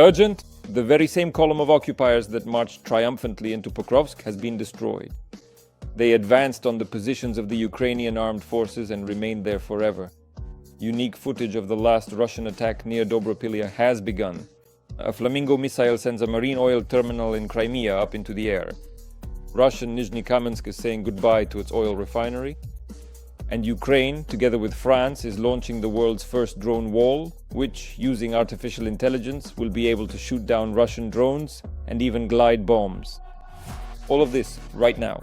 Urgent, the very same column of occupiers that marched triumphantly into Pokrovsk has been destroyed. They advanced on the positions of the Ukrainian Armed Forces and remained there forever. Unique footage of the last Russian attack near Dobropilya has begun. A Flamingo missile sends a marine oil terminal in Crimea up into the air. Russian Nizhny Kamensk is saying goodbye to its oil refinery. And Ukraine, together with France, is launching the world's first drone wall, which, using artificial intelligence, will be able to shoot down Russian drones and even glide bombs. All of this right now.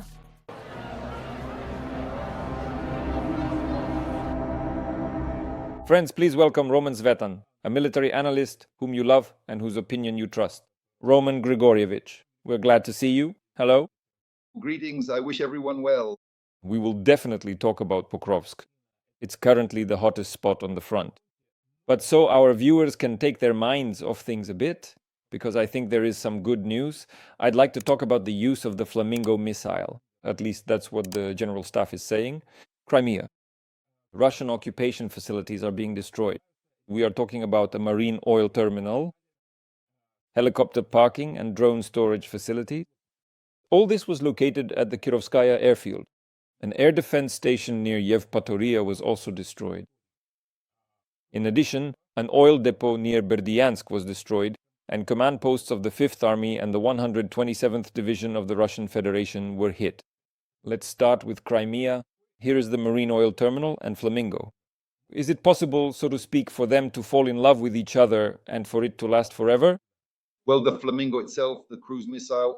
Friends, please welcome Roman Svitan, a military analyst whom you love and whose opinion you trust. Roman Grigorievich, we're glad to see you. Hello. Greetings, I wish everyone well. We will definitely talk about Pokrovsk. It's currently the hottest spot on the front. But so our viewers can take their minds off things a bit, because I think there is some good news, I'd like to talk about the use of the Flamingo missile. At least that's what the General Staff is saying. Crimea. Russian occupation facilities are being destroyed. We are talking about a marine oil terminal, helicopter parking and drone storage facilities. All this was located at the Kirovskaya airfield. An air defense station near Yevpatoria was also destroyed. In addition, an oil depot near Berdyansk was destroyed, and command posts of the 5th Army and the 127th Division of the Russian Federation were hit. Let's start with Crimea. Here is the marine oil terminal and Flamingo. Is it possible, so to speak, for them to fall in love with each other and for it to last forever? Well, the Flamingo itself, the cruise missile,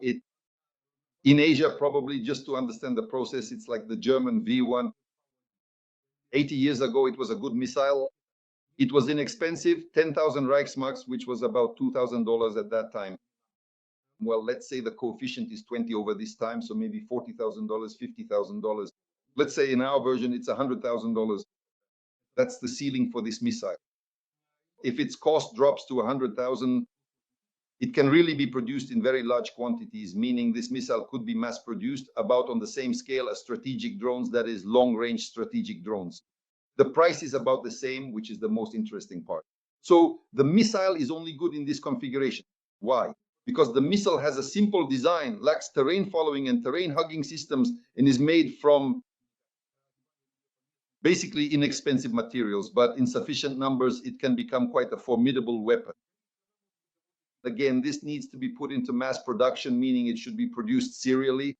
in Asia, probably just to understand the process, it's like the German V1. 80 years ago, it was a good missile. It was inexpensive, 10,000 Reichsmarks, which was about $2,000 at that time. Well, let's say the coefficient is 20 over this time, so maybe $40,000, $50,000. Let's say in our version, it's $100,000. That's the ceiling for this missile. If its cost drops to 100,000, it can really be produced in very large quantities, meaning this missile could be mass produced about on the same scale as strategic drones, that is long-range strategic drones. The price is about the same, which is the most interesting part. So the missile is only good in this configuration. Why? Because the missile has a simple design, lacks terrain following and terrain hugging systems, and is made from basically inexpensive materials, but in sufficient numbers, it can become quite a formidable weapon. Again, this needs to be put into mass production, meaning it should be produced serially.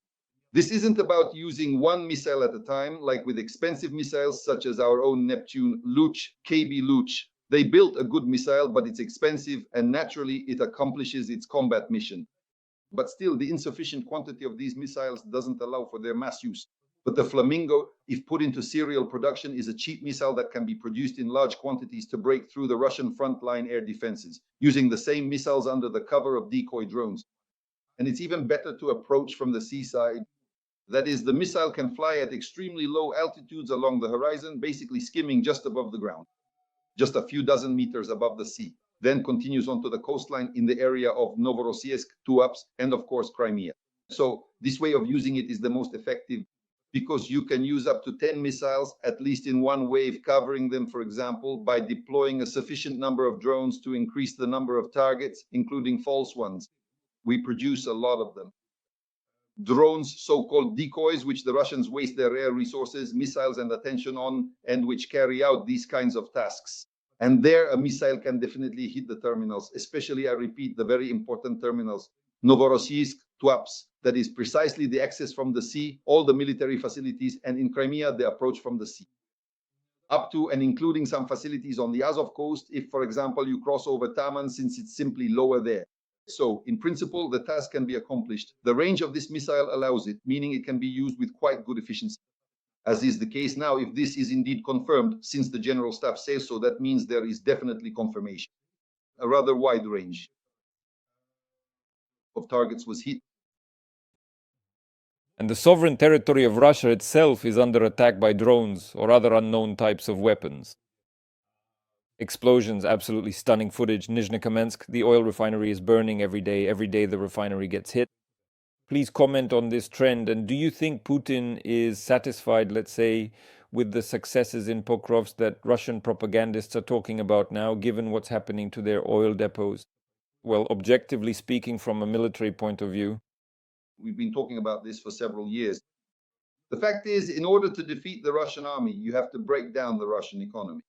This isn't about using one missile at a time, like with expensive missiles such as our own Neptune, Luch, KB Luch. They built a good missile, but it's expensive, and naturally it accomplishes its combat mission. But still, the insufficient quantity of these missiles doesn't allow for their mass use. But the Flamingo, if put into serial production, is a cheap missile that can be produced in large quantities to break through the Russian frontline air defenses, using the same missiles under the cover of decoy drones. And it's even better to approach from the seaside. That is, the missile can fly at extremely low altitudes along the horizon, basically skimming just above the ground, just a few dozen meters above the sea, then continues onto the coastline in the area of Novorossiysk, Tuapse, and of course Crimea. So this way of using it is the most effective, because you can use up to 10 missiles, at least in one wave, covering them, for example, by deploying a sufficient number of drones to increase the number of targets, including false ones. We produce a lot of them. Drones, so-called decoys, which the Russians waste their air resources, missiles, and attention on, and which carry out these kinds of tasks. And there, a missile can definitely hit the terminals, especially, I repeat, the very important terminals, Novorossiysk, Tuapse, that is precisely the access from the sea, all the military facilities, and in Crimea, the approach from the sea. Up to and including some facilities on the Azov coast, if, for example, you cross over Taman, since it's simply lower there. So, in principle, the task can be accomplished. The range of this missile allows it, meaning it can be used with quite good efficiency. As is the case now, if this is indeed confirmed, since the General Staff says so, that means there is definitely confirmation. A rather wide range of targets was hit. And the sovereign territory of Russia itself is under attack by drones or other unknown types of weapons. Explosions, absolutely stunning footage. Nizhny Kamensk, the oil refinery is burning every day. Every day the refinery gets hit. Please comment on this trend. And do you think Putin is satisfied, let's say, with the successes in Pokrovsk that Russian propagandists are talking about now, given what's happening to their oil depots? well, objectively speaking, from a military point of view? We've been talking about this for several years. The fact is, in order to defeat the Russian army, you have to break down the Russian economy.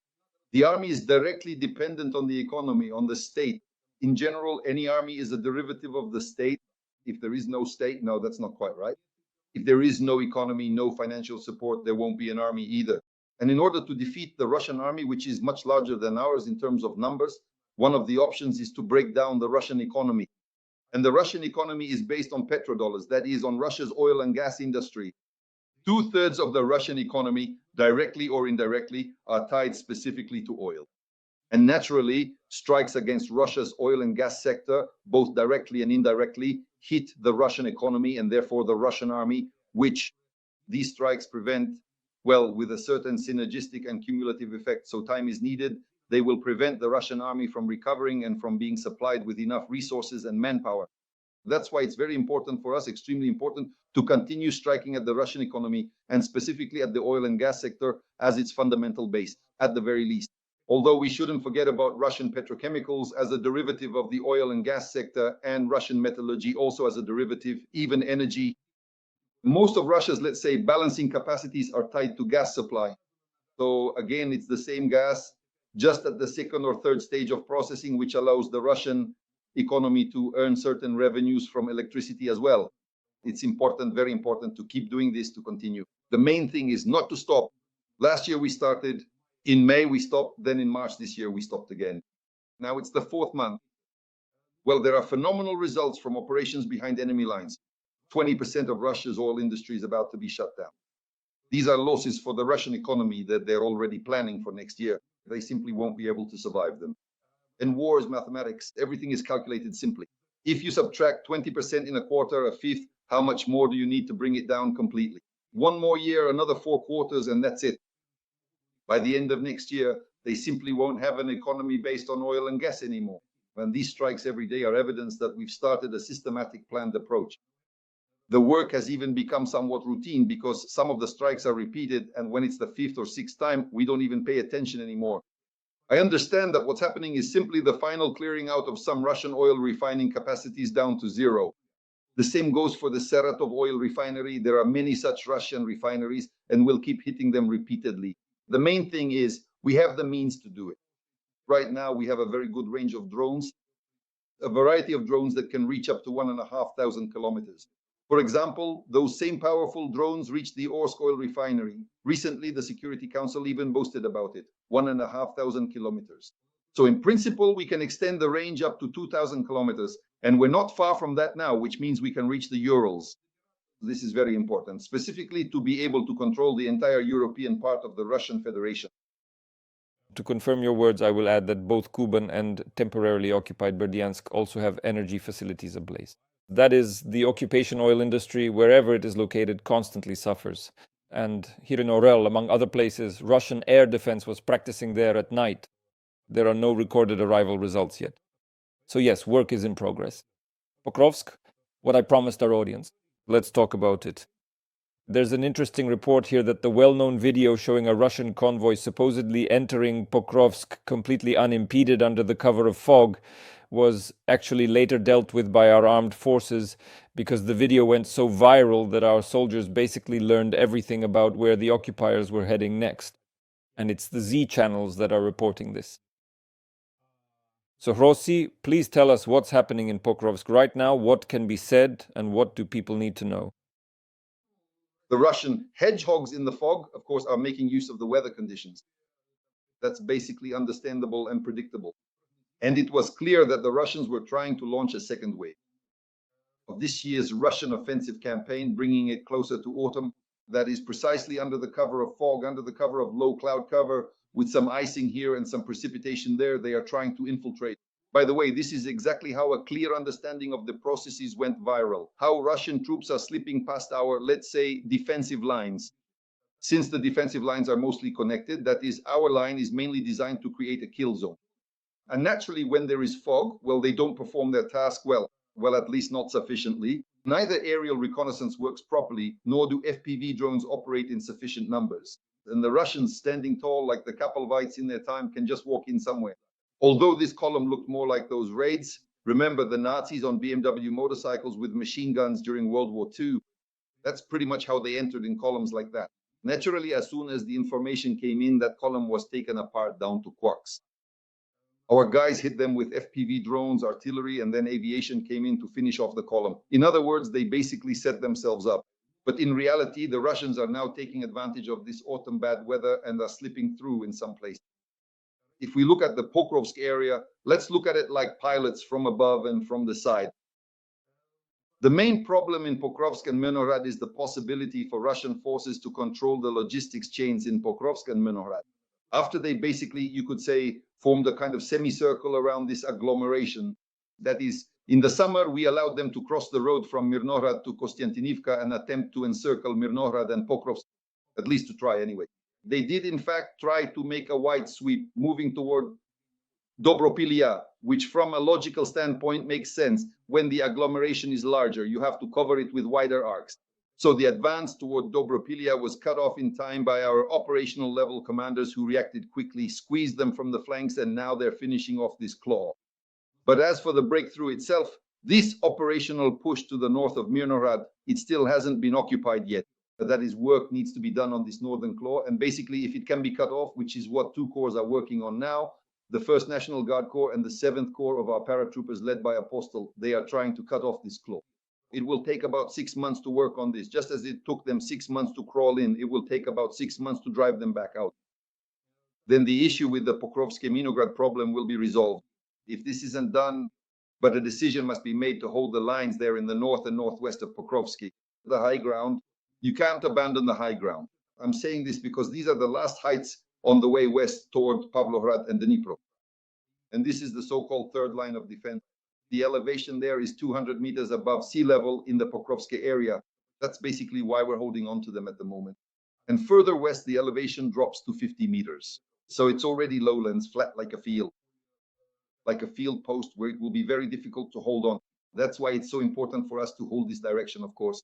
The army is directly dependent on the economy, on the state. In general, any army is a derivative of the state. If there is no state, no, that's not quite right. If there is no economy, no financial support, there won't be an army either. And in order to defeat the Russian army, which is much larger than ours in terms of numbers, one of the options is to break down the Russian economy. And the Russian economy is based on petrodollars, that is, on Russia's oil and gas industry. 2/3 of the Russian economy, directly or indirectly, are tied specifically to oil. And naturally, strikes against Russia's oil and gas sector, both directly and indirectly, hit the Russian economy and therefore the Russian army, which these strikes prevent, well, with a certain synergistic and cumulative effect. So time is needed. They will prevent the Russian army from recovering and from being supplied with enough resources and manpower. That's why it's very important for us, extremely important, to continue striking at the Russian economy and specifically at the oil and gas sector as its fundamental base, at the very least. Although we shouldn't forget about Russian petrochemicals as a derivative of the oil and gas sector, and Russian metallurgy also as a derivative, even energy. Most of Russia's, let's say, balancing capacities are tied to gas supply. So again, it's the same gas, just at the second or third stage of processing, which allows the Russian economy to earn certain revenues from electricity as well. It's important, very important, to keep doing this, to continue. The main thing is not to stop. Last year we started, in May we stopped, then in March this year we stopped again. Now it's the 4th month. Well, there are phenomenal results from operations behind enemy lines. 20% of Russia's oil industry is about to be shut down. These are losses for the Russian economy that they're already planning for next year. They simply won't be able to survive them. And war is mathematics. Everything is calculated simply. If you subtract 20% in a quarter, a fifth, how much more do you need to bring it down completely? One more year, another 4 quarters, and that's it. By the end of next year, they simply won't have an economy based on oil and gas anymore. And these strikes every day are evidence that we've started a systematic planned approach. The work has even become somewhat routine because some of the strikes are repeated, and when it's the 5th or 6th time, we don't even pay attention anymore. I understand that what's happening is simply the final clearing out of some Russian oil refining capacities down to zero. The same goes for the Saratov oil refinery. There are many such Russian refineries, and we'll keep hitting them repeatedly. The main thing is we have the means to do it. Right now, we have a very good range of drones, a variety of drones that can reach up to 1,500 kilometers. For example, those same powerful drones reached the Orsk oil refinery. Recently, the Security Council even boasted about it, 1,500 kilometers. So in principle, we can extend the range up to 2,000 kilometers. And we're not far from that now, which means we can reach the Urals. This is very important, specifically to be able to control the entire European part of the Russian Federation. To confirm your words, I will add that both Kuban and temporarily occupied Berdyansk also have energy facilities ablaze. That is, the occupation oil industry, wherever it is located, constantly suffers. And here in Orel, among other places, Russian air defense was practicing there at night. There are no recorded arrival results yet. So yes, work is in progress. Pokrovsk, what I promised our audience. Let's talk about it. There's an interesting report here that the well-known video showing a Russian convoy supposedly entering Pokrovsk completely unimpeded under the cover of fog was actually later dealt with by our armed forces because the video went so viral that our soldiers basically learned everything about where the occupiers were heading next. And it's the Z channels that are reporting this. So Rossi, please tell us what's happening in Pokrovsk right now, what can be said, and what do people need to know? The Russian hedgehogs in the fog, of course, are making use of the weather conditions. That's basically understandable and predictable. And it was clear that the Russians were trying to launch a second wave of this year's Russian offensive campaign, bringing it closer to autumn. That is precisely under the cover of fog, under the cover of low cloud cover, with some icing here and some precipitation there. They are trying to infiltrate. By the way, this is exactly how a clear understanding of the processes went viral, how Russian troops are slipping past our, let's say, defensive lines. Since the defensive lines are mostly connected, that is, our line is mainly designed to create a kill zone. And naturally, when there is fog, well, they don't perform their task well, at least not sufficiently. Neither aerial reconnaissance works properly, nor do FPV drones operate in sufficient numbers. And the Russians, standing tall like the Kapelvites in their time, can just walk in somewhere. Although this column looked more like those raids, Remember the Nazis on BMW motorcycles with machine guns during World War II? That's pretty much how they entered, in columns like that. Naturally, as soon as the information came in, that column was taken apart down to quarks. Our guys hit them with FPV drones, artillery, and then aviation came in to finish off the column. In other words, they basically set themselves up. But in reality, the Russians are now taking advantage of this autumn bad weather and are slipping through in some places. If we look at the Pokrovsk area, let's look at it like pilots from above and from the side. The main problem in Pokrovsk and Myrnograd is the possibility for Russian forces to control the logistics chains in Pokrovsk and Myrnograd. After they basically, you could say, formed a kind of semicircle around this agglomeration. That is, in the summer, we allowed them to cross the road from Myrnograd to Kostiantinivka and attempt to encircle Myrnograd and Pokrovsk, at least to try anyway. They did, in fact, try to make a wide sweep, moving toward Dobropilia, which from a logical standpoint makes sense. When the agglomeration is larger, you have to cover it with wider arcs. So the advance toward Dobropilia was cut off in time by our operational level commanders who reacted quickly, squeezed them from the flanks, and now they're finishing off this claw. But as for the breakthrough itself, this operational push to the north of Myrnograd, it still hasn't been occupied yet. That is, work needs to be done on this northern claw. And basically, if it can be cut off, which is what two corps are working on now, the 1st National Guard Corps and the 7th Corps of our paratroopers led by Apostle, they are trying to cut off this claw. It will take about 6 months to work on this. Just as it took them 6 months to crawl in, it will take about 6 months to drive them back out. Then the issue with the Pokrovsk-Minograd problem will be resolved. If this isn't done, but a decision must be made to hold the lines there in the north and northwest of Pokrovsky, the high ground, you can't abandon the high ground. I'm saying this because these are the last heights on the way west toward Pavlograd and Dnipro. And this is the so-called third line of defense. The elevation there is 200 meters above sea level in the Pokrovsky area. That's basically why we're holding on to them at the moment. And further west, the elevation drops to 50 meters. So it's already lowlands, flat like a field post where it will be very difficult to hold on. That's why it's so important for us to hold this direction, of course.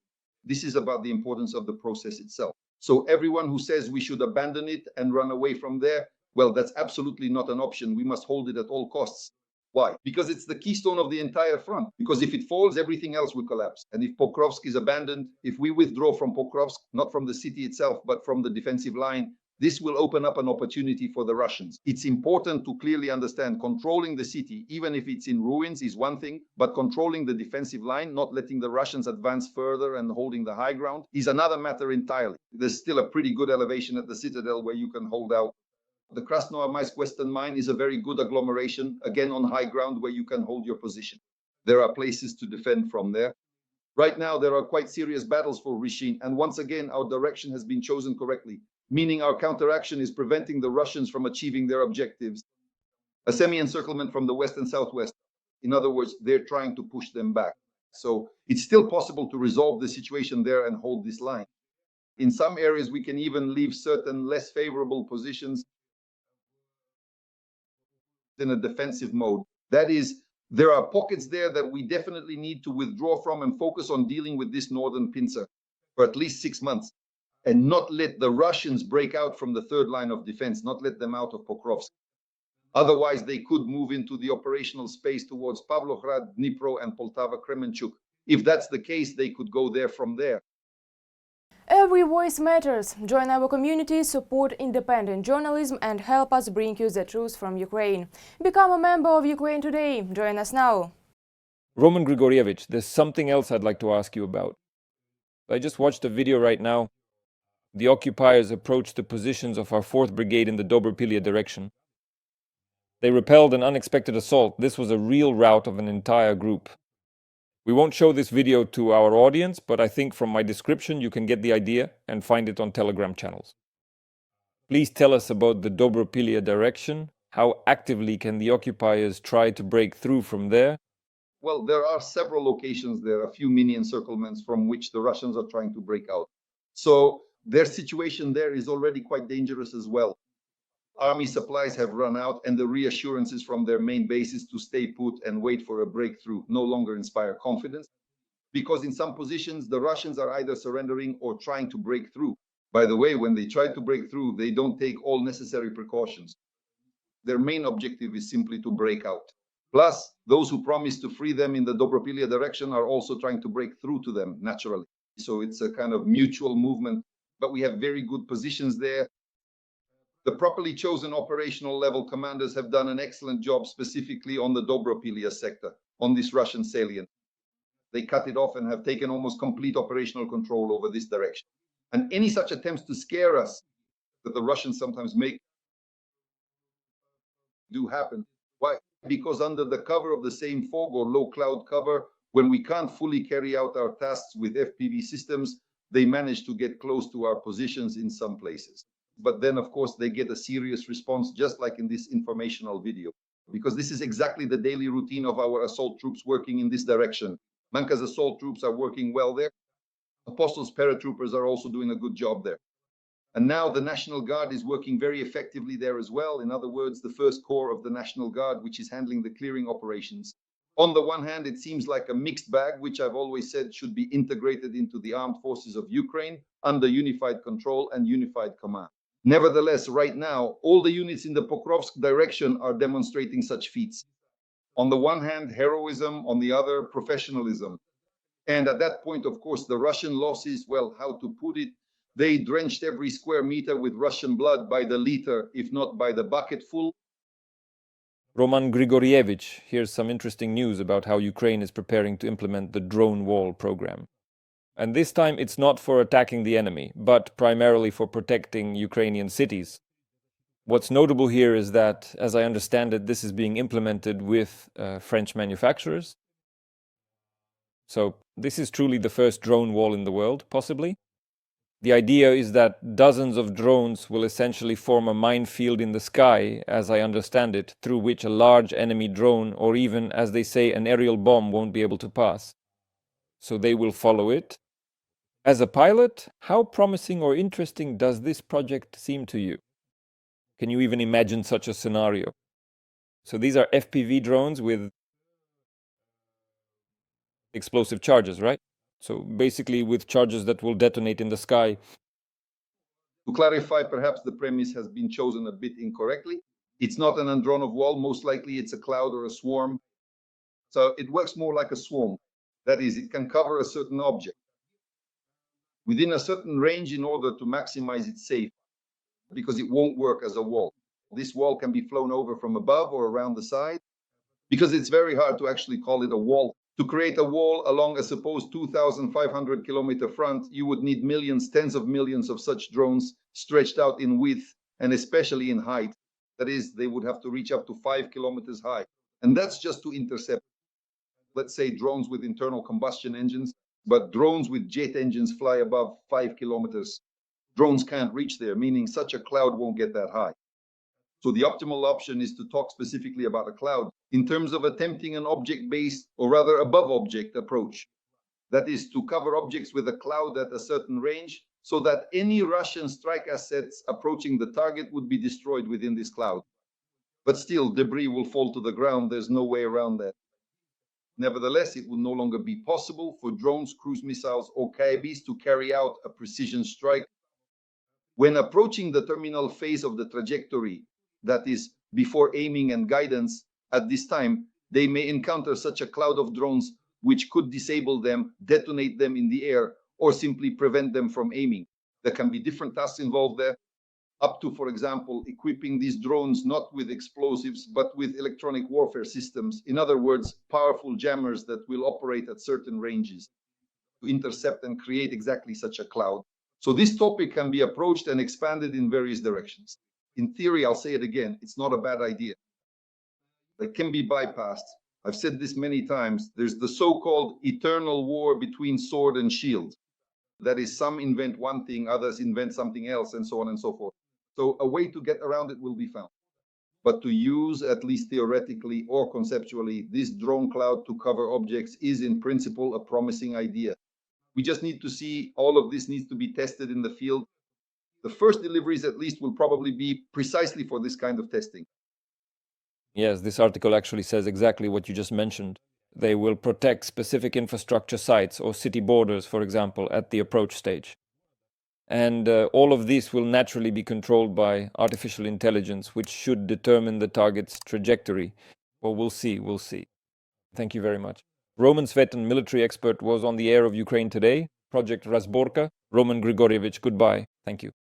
This is about the importance of the process itself. So everyone who says we should abandon it and run away from there, well, that's absolutely not an option. We must hold it at all costs. Why? Because it's the keystone of the entire front. Because if it falls, everything else will collapse. And if Pokrovsk is abandoned, if we withdraw from Pokrovsk, not from the city itself, but from the defensive line, this will open up an opportunity for the Russians. It's important to clearly understand controlling the city, even if it's in ruins, is one thing, but controlling the defensive line, not letting the Russians advance further and holding the high ground, is another matter entirely. There's still a pretty good elevation at the citadel where you can hold out. The Krasnoarmysk Western Mine is a very good agglomeration, again on high ground where you can hold your position. There are places to defend from there. Right now, there are quite serious battles for Rishin, and once again, our direction has been chosen correctly, meaning our counteraction is preventing the Russians from achieving their objectives. A semi-encirclement from the west and southwest. In other words, they're trying to push them back. So it's still possible to resolve the situation there and hold this line. In some areas, we can even leave certain less favorable positions in a defensive mode. That is, there are pockets there that we definitely need to withdraw from and focus on dealing with this northern pincer for at least 6 months and not let the Russians break out from the third line of defense, not let them out of Pokrovsk. Otherwise, they could move into the operational space towards Pavlograd, Dnipro, and Poltava Kremenchuk. If that's the case, they could go there from there. Every voice matters. Join our community, support independent journalism and help us bring you the truth from Ukraine. Become a member of Ukraine Today. Join us now. Roman Grigorievich, there's something else I'd like to ask you about. I just watched a video right now. The occupiers approached the positions of our 4th Brigade in the Dobropilia direction. They repelled an unexpected assault. This was a real rout of an entire group. We won't show this video to our audience, but I think from my description you can get the idea and find it on Telegram channels. Please tell us about the Dobropilia direction. How actively can the occupiers try to break through from there? Well, there are several locations there, a few mini encirclements from which the Russians are trying to break out. So their situation there is already quite dangerous as well. Army supplies have run out, and the reassurances from their main bases to stay put and wait for a breakthrough no longer inspire confidence, because in some positions, the Russians are either surrendering or trying to break through. By the way, when they try to break through, they don't take all necessary precautions. Their main objective is simply to break out. Plus, those who promised to free them in the Dobropilia direction are also trying to break through to them naturally. So it's a kind of mutual movement, but we have very good positions there. The properly chosen operational level commanders have done an excellent job specifically on the Dobropilia sector, on this Russian salient. They cut it off and have taken almost complete operational control over this direction. And any such attempts to scare us that the Russians sometimes make do happen. Why? Because under the cover of the same fog or low cloud cover, when we can't fully carry out our tasks with FPV systems, they manage to get close to our positions in some places. But then, of course, they get a serious response, just like in this informational video, because this is exactly the daily routine of our assault troops working in this direction. Manka's assault troops are working well there. Apostles paratroopers are also doing a good job there. And now the National Guard is working very effectively there as well. In other words, the first corps of the National Guard, which is handling the clearing operations. On the one hand, it seems like a mixed bag, which I've always said should be integrated into the armed forces of Ukraine under unified control and unified command. Nevertheless, right now, all the units in the Pokrovsk direction are demonstrating such feats. On the one hand, heroism, on the other, professionalism. And at that point, of course, the Russian losses, well, how to put it, they drenched every square meter with Russian blood by the liter, if not by the bucketful. Roman Grigorievich, here's some interesting news about how Ukraine is preparing to implement the drone wall program. And this time it's not for attacking the enemy, but primarily for protecting Ukrainian cities. What's notable here is that, as I understand it, this is being implemented with French manufacturers. So this is truly the first drone wall in the world, possibly. The idea is that dozens of drones will essentially form a minefield in the sky, as I understand it, through which a large enemy drone, or even, as they say, an aerial bomb won't be able to pass. So they will follow it. As a pilot, how promising or interesting does this project seem to you? Can you even imagine such a scenario? So these are FPV drones with explosive charges, right? So basically with charges that will detonate in the sky. To clarify, perhaps the premise has been chosen a bit incorrectly. It's not an Andronov wall. Most likely it's a cloud or a swarm. So it works more like a swarm. That is, it can cover a certain object within a certain range in order to maximize its safety, because it won't work as a wall. This wall can be flown over from above or around the side, because it's very hard to actually call it a wall. To create a wall along a supposed 2,500 kilometer front, you would need millions, tens of millions of such drones stretched out in width and especially in height. That is, they would have to reach up to 5 kilometers high. And that's just to intercept, let's say, drones with internal combustion engines, but drones with jet engines fly above 5 kilometers. Drones can't reach there, meaning such a cloud won't get that high. So the optimal option is to talk specifically about a cloud in terms of attempting an object-based, or rather above-object approach. That is, to cover objects with a cloud at a certain range so that any Russian strike assets approaching the target would be destroyed within this cloud. But still, debris will fall to the ground. There's no way around that. Nevertheless, it will no longer be possible for drones, cruise missiles, or KIBs to carry out a precision strike. When approaching the terminal phase of the trajectory, that is, before aiming and guidance, at this time, they may encounter such a cloud of drones which could disable them, detonate them in the air, or simply prevent them from aiming. There can be different tasks involved there, up to, for example, equipping these drones not with explosives, but with electronic warfare systems. In other words, powerful jammers that will operate at certain ranges to intercept and create exactly such a cloud. So this topic can be approached and expanded in various directions. In theory, I'll say it again, it's not a bad idea. It can be bypassed. I've said this many times. There's the so-called eternal war between sword and shield. That is, some invent one thing, others invent something else, and so on and so forth. So a way to get around it will be found. But to use, at least theoretically or conceptually, this drone cloud to cover objects is in principle a promising idea. We just need to see, all of this needs to be tested in the field. The first deliveries, at least, will probably be precisely for this kind of testing. Yes, this article actually says exactly what you just mentioned. They will protect specific infrastructure sites or city borders, for example, at the approach stage. And all of this will naturally be controlled by artificial intelligence, which should determine the target's trajectory, Well, we'll see. We'll see. Thank you very much. Roman Svitan, military expert, was on the air of Ukraine Today. Project Razborka. Roman Grigorievich, goodbye. Thank you.